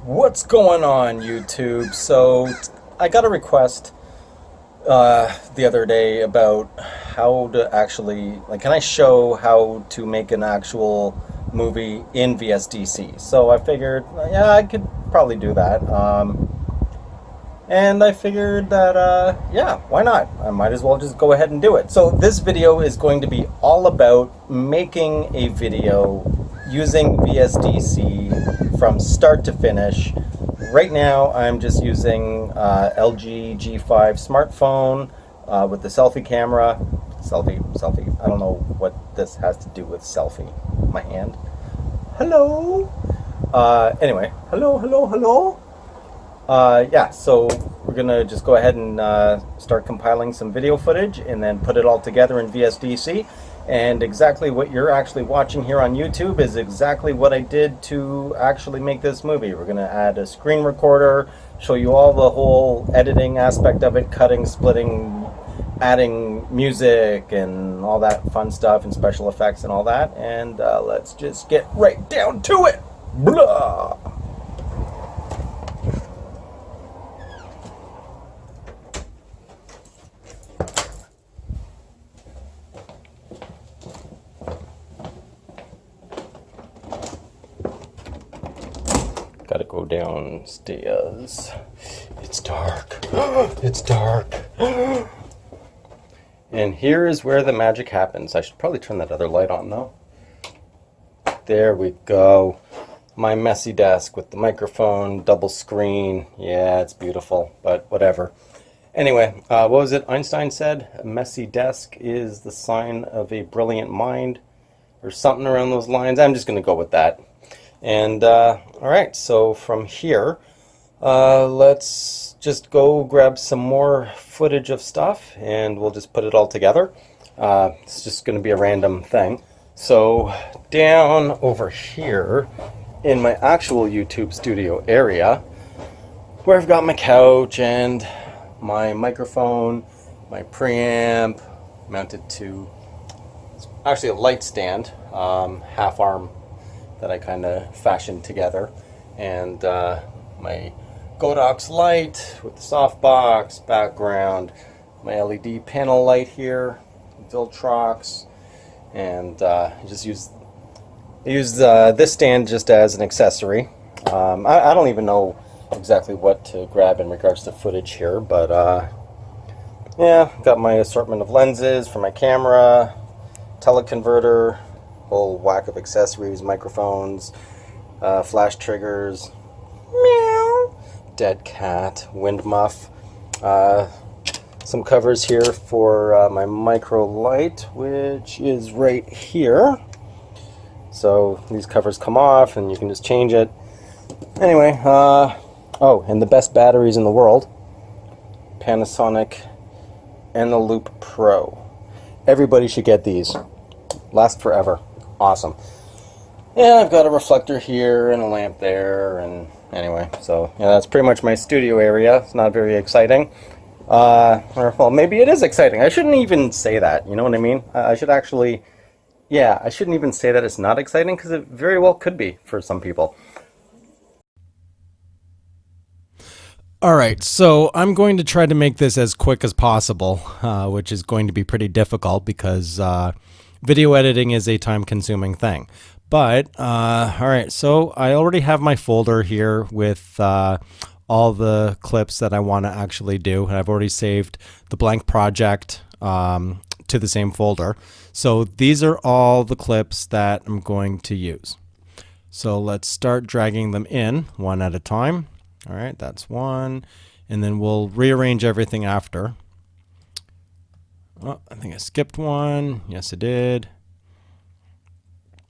What's going on, YouTube? So I got a request the other day about how to actually, can I show how to make an actual movie in VSDC? So I figured, yeah, I could probably do that. And I figured that, yeah, why not? I might as well just go ahead and do it. So this video is going to be all about making a video using VSDC from start to finish. Right now, I'm just using LG G5 smartphone with the selfie camera. Selfie. I don't know what this has to do with selfie. My hand. Hello. Anyway, hello. Yeah, so we're gonna just go ahead and start compiling some video footage and then put it all together in VSDC. And exactly what you're actually watching here on YouTube is exactly what I did to actually make this movie. We're gonna add a screen recorder, show you all the whole editing aspect of it, cutting, splitting, adding music and all that fun stuff and special effects and all that. And let's just get right down to it. Blah! Gotta go downstairs. It's dark. It's dark. And here is where the magic happens. I should probably turn that other light on though. There we go. My messy desk with the microphone, double screen. Yeah, it's beautiful, but whatever. Anyway, what was it Einstein said? A messy desk is the sign of a brilliant mind, or something around those lines. I'm just gonna go with that. And alright, so from here, let's just go grab some more footage of stuff and we'll just put it all together. It's just going to be a random thing. So down over here in my actual YouTube studio area, where I've got my couch and my microphone, my preamp mounted to actually a light stand, half arm that I kind of fashioned together, and my Godox light with the softbox background, my LED panel light here, Viltrox, and I use this stand just as an accessory. I don't even know exactly what to grab in regards to footage here, but yeah, got my assortment of lenses for my camera, teleconverter, whole whack of accessories, microphones, flash triggers, meow, dead cat, wind muff, some covers here for my micro light, which is right here. So these covers come off and you can just change it. Anyway, oh, and the best batteries in the world, Panasonic Eneloop Pro. Everybody should get these. Last forever. Awesome. Yeah, I've got a reflector here and a lamp there, and anyway, so yeah, that's pretty much my studio area. It's not very exciting. Or, well, maybe it is exciting. I shouldn't even say that, you know what I mean? I should actually, yeah, I shouldn't even say that it's not exciting, because it very well could be for some people. Alright, so I'm going to try to make this as quick as possible, which is going to be pretty difficult because video editing is a time-consuming thing. But, alright, so I already have my folder here with all the clips that I want to actually do. And I've already saved the blank project to the same folder. So these are all the clips that I'm going to use. So let's start dragging them in one at a time. Alright, that's one. And then we'll rearrange everything after. Oh, I think I skipped one. Yes, I did.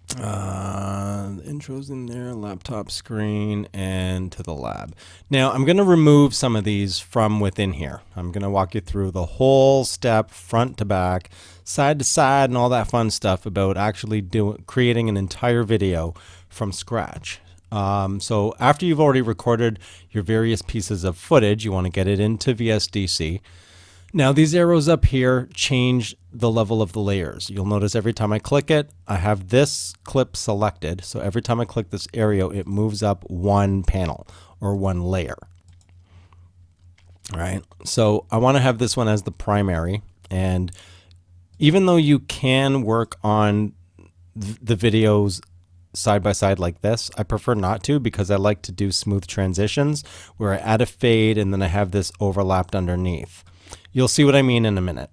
The intro's in there, laptop screen, and to the lab. Now, I'm going to remove some of these from within here. I'm going to walk you through the whole step, front to back, side to side, and all that fun stuff about actually creating an entire video from scratch. So after you've already recorded your various pieces of footage, you want to get it into VSDC. Now these arrows up here change the level of the layers. You'll notice every time I click it, I have this clip selected. So every time I click this arrow, it moves up one panel or one layer. All right. So I want to have this one as the primary. And even though you can work on the videos side by side like this, I prefer not to, because I like to do smooth transitions where I add a fade and then I have this overlapped underneath. You'll see what I mean in a minute.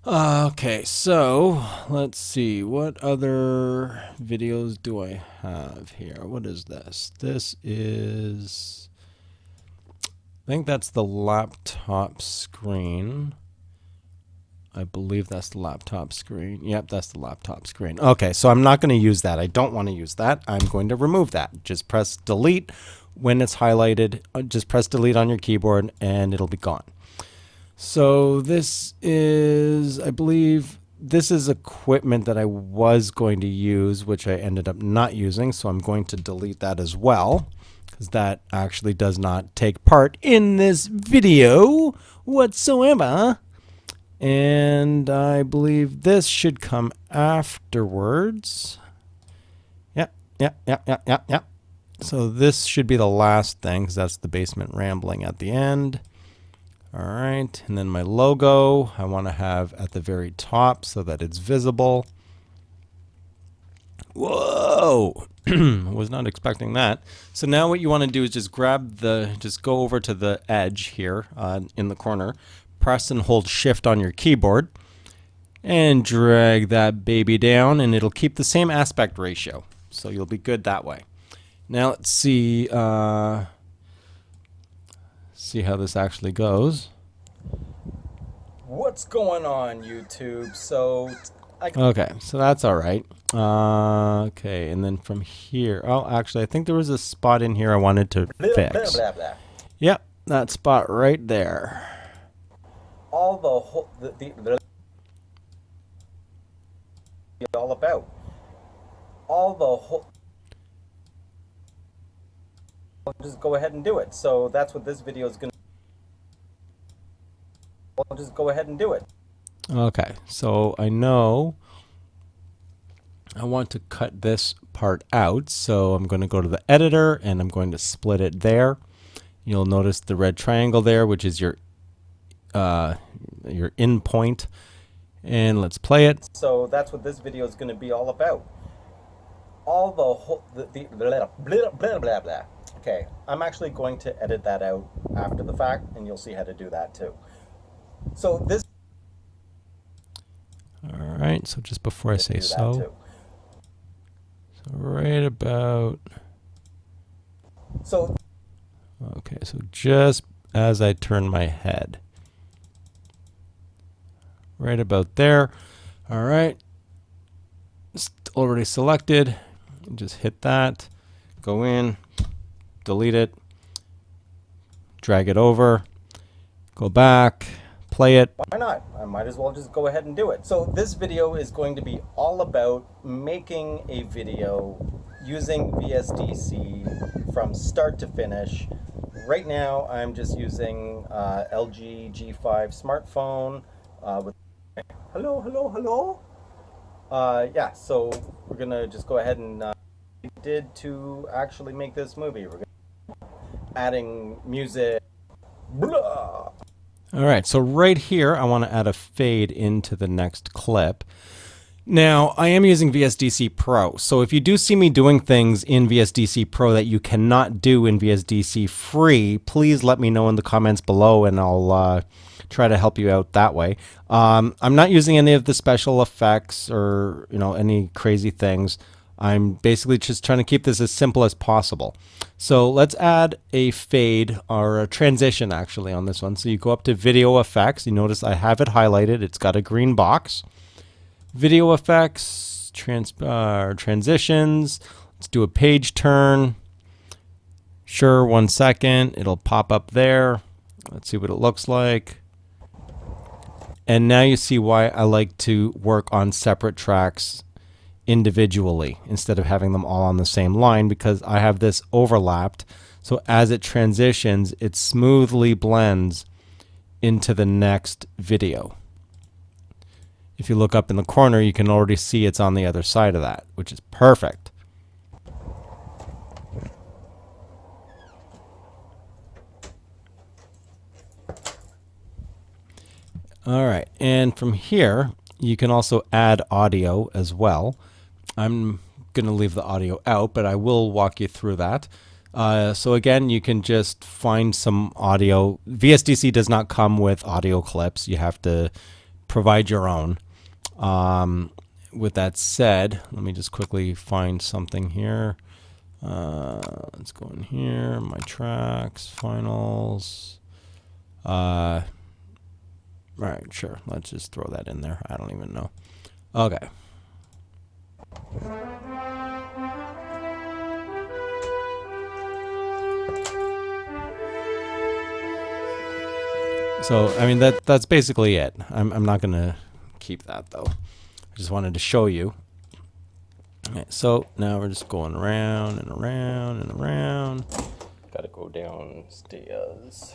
Okay, so let's see. What other videos do I have here? What is this? This is, I think that's the laptop screen. I believe that's the laptop screen. Yep, that's the laptop screen. Okay, so I'm not going to use that. I don't want to use that. I'm going to remove that. Just press delete when it's highlighted. Just press delete on your keyboard and it'll be gone. So this is, I believe, this is equipment that I was going to use, which I ended up not using. So I'm going to delete that as well, because that actually does not take part in this video whatsoever. And I believe this should come afterwards. Yep. So this should be the last thing, because that's the basement rambling at the end. All right, and then my logo, I want to have at the very top so that it's visible. Whoa, was not expecting that. So now what you want to do is just just go over to the edge here in the corner, press and hold shift on your keyboard, and drag that baby down, and it'll keep the same aspect ratio. So you'll be good that way. Now let's see. See how this actually goes. What's going on, YouTube? Okay, so that's all right. Okay, and then from here, oh, actually, I think there was a spot in here I wanted to fix. Yep, that spot right there. All about I'll just go ahead and do it. So that's what this video is going to. I'll just go ahead and do it. Okay, so I know I want to cut this part out. So I'm going to go to the editor and I'm going to split it there. You'll notice the red triangle there, which is your in point. And let's play it. So that's what this video is going to be all about. Okay, I'm actually going to edit that out after the fact, and you'll see how to do that too. So this. All right, so just before I say so right about. So. Okay, so just as I turn my head. Right about there. All right, it's already selected. Just hit that, go in, delete it, drag it over, go back, play it. Why not? I might as well just go ahead and do it. So this video is going to be all about making a video using VSDC from start to finish. Right now, I'm just using LG G5 smartphone with. Hello. Yeah, so we're gonna just go ahead and did to actually make this movie. We're adding music. Blah. All right, so right here, I want to add a fade into the next clip. Now, I am using VSDC Pro, so if you do see me doing things in VSDC Pro that you cannot do in VSDC Free, please let me know in the comments below, and I'll try to help you out that way. I'm not using any of the special effects or any crazy things. I'm basically just trying to keep this as simple as possible. So let's add a fade or a transition actually on this one. So you go up to video effects. You notice I have it highlighted. It's got a green box. Video effects, transitions. Let's do a page turn. Sure, 1 second. It'll pop up there. Let's see what it looks like. And now you see why I like to work on separate tracks individually instead of having them all on the same line, because I have this overlapped. So as it transitions, it smoothly blends into the next video. If you look up in the corner, you can already see it's on the other side of that, which is perfect. All right, and from here, you can also add audio as well. I'm going to leave the audio out, but I will walk you through that. So again, you can just find some audio. VSDC does not come with audio clips. You have to provide your own. With that said, let me just quickly find something here. Let's go in here, my tracks, finals. All right, sure. Let's just throw that in there. I don't even know. Okay. So, I mean, that's basically it. I'm not going to keep that, though. I just wanted to show you. Okay, so now we're just going around and around and around. Gotta go downstairs.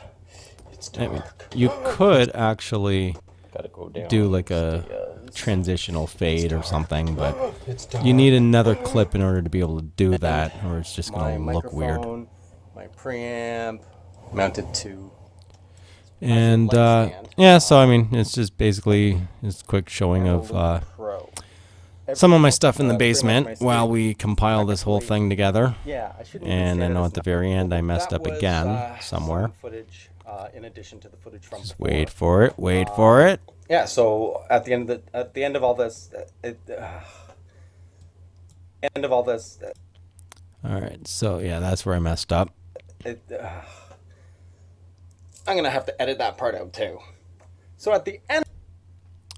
It's I mean, dark. you could actually Gotta go down. do like a transitional fade or something, but It's dark. you need another clip in order to be able to do that, or it's just My going to look weird. microphone, my preamp, mounted to. And light stand. yeah, so I mean, it's just basically just a quick showing of Pro. some of my stuff in the Pretty much my basement while we compile this whole thing together. Yeah, I shouldn't even And say I that know it's at the very end I messed that up was, again somewhere. some footage, in addition to the footage from Just before. wait for it, wait for it. Yeah, so at the end of all this, All right, so yeah, that's where I messed up. I'm gonna have to edit that part out too. So at the end,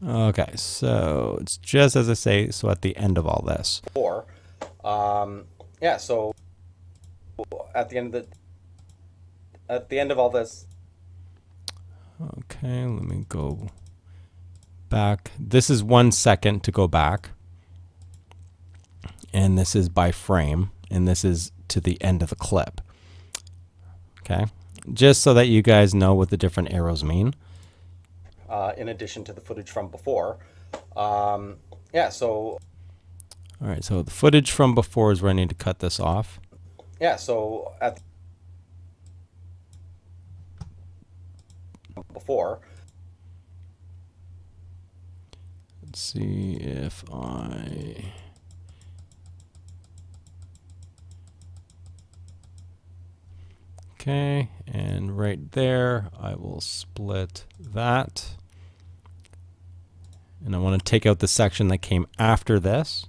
Okay, so it's just as I say, so at the end of all this. yeah, so at the end of all this. Okay, let me go back. This is 1 second to go back. And this is by frame. And this is to the end of the clip. Okay, just so that you guys know what the different arrows mean. In addition to the footage from before. Yeah, so. All right, so the footage from before is where I need to cut this off. Yeah, so at before. Let's see if I... Okay, and right there, I will split that. And I want to take out the section that came after this.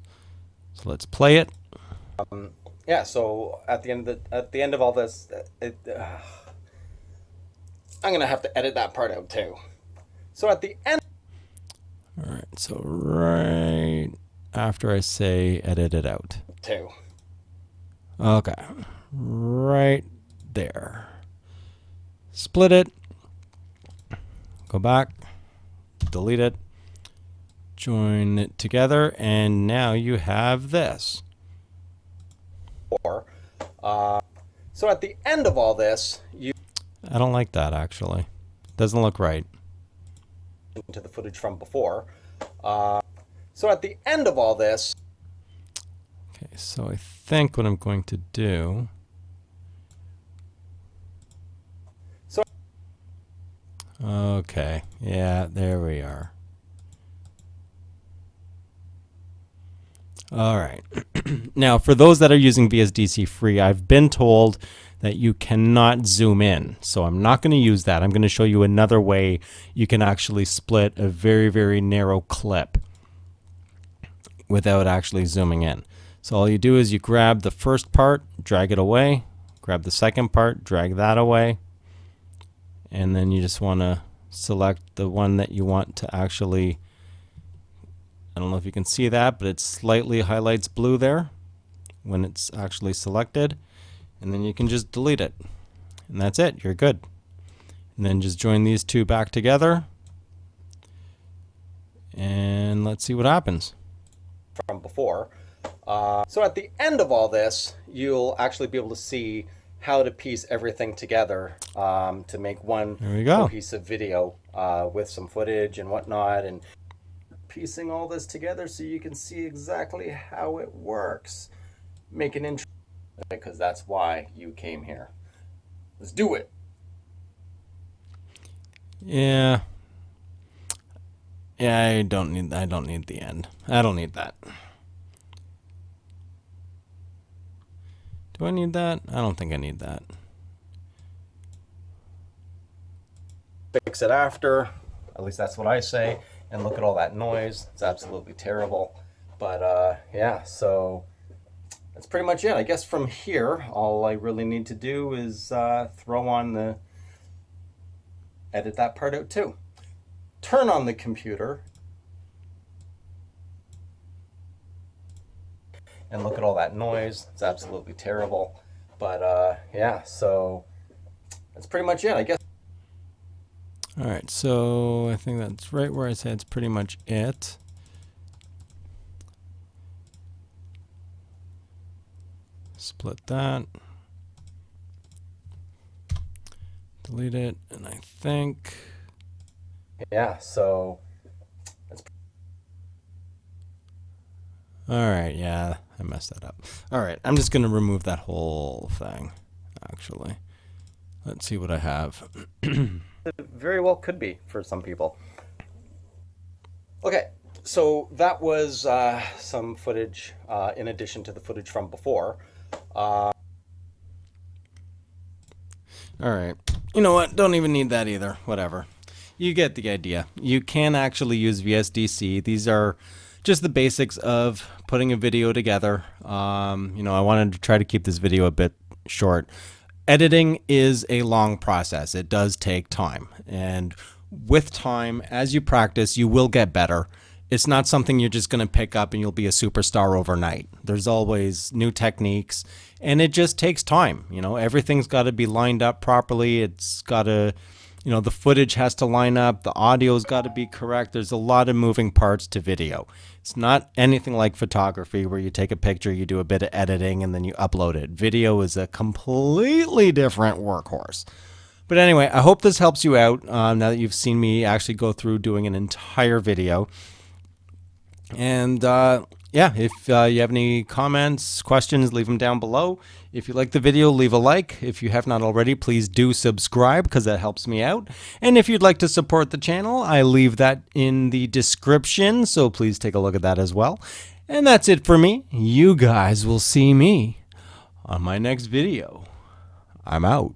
So let's play it. Yeah, so at the end of all this, I'm gonna have to edit that part out too. So at the end. All right, so right after I say edit it out. Too. Okay, right there. Split it. Go back. Delete it. Join it together, and now you have this. So at the end of all this, you I don't like that, actually. Doesn't look right. to the footage from before. So at the end of all this. Okay, so I think what I'm going to do. So. Okay, yeah, there we are. All right. Now, for those that are using VSDC free, I've been told that you cannot zoom in. So I'm not going to use that. I'm going to show you another way you can actually split a very, very narrow clip without actually zooming in. So all you do is you grab the first part, drag it away, grab the second part, drag that away, and then you just want to select the one that you want to actually... I don't know if you can see that, but it slightly highlights blue there when it's actually selected. And then you can just delete it. And that's it. You're good. And then just join these two back together. And let's see what happens. From before. So at the end of all this, you'll actually be able to see how to piece everything together to make one There we go. cohesive video with some footage and whatnot, and piecing all this together so you can see exactly how it works. Make an intro, because that's why you came here. Let's do it. Yeah. Yeah, I don't need the end. I don't need that. Do I need that? I don't think I need that. Fix it after. At least that's what I say. And look at all that noise. It's absolutely terrible. But yeah, so that's pretty much it. I guess from here, all I really need to do is throw on the edit that part out too. Turn on the computer and look at all that noise. It's absolutely terrible. But yeah, so that's pretty much it, I guess. All right, so I think that's right where I said it's pretty much it. Split that. Delete it, and I think... Yeah, so that's... All right, yeah, I messed that up. All right, I'm just going to remove that whole thing, actually. Let's see what I have. It very well could be for some people. Okay, so that was some footage in addition to the footage from before. All right. You know what? Don't even need that either. Whatever. You get the idea. You can actually use VSDC. These are just the basics of putting a video together. You know, I wanted to try to keep this video a bit short. Editing is a long process. It does take time. And with time, as you practice, you will get better. It's not something you're just going to pick up and you'll be a superstar overnight. There's always new techniques, and it just takes time. You know, everything's got to be lined up properly. It's got to, you know, the footage has to line up. The audio's got to be correct. There's a lot of moving parts to video. It's not anything like photography where you take a picture, you do a bit of editing, and then you upload it. Video is a completely different workhorse. But anyway, I hope this helps you out now that you've seen me actually go through doing an entire video. And yeah, if you have any comments, questions, leave them down below. If you like the video, leave a like. If you have not already, please do subscribe because that helps me out. And if you'd like to support the channel, I leave that in the description, so please take a look at that as well. And that's it for me. You guys will see me on my next video. I'm out.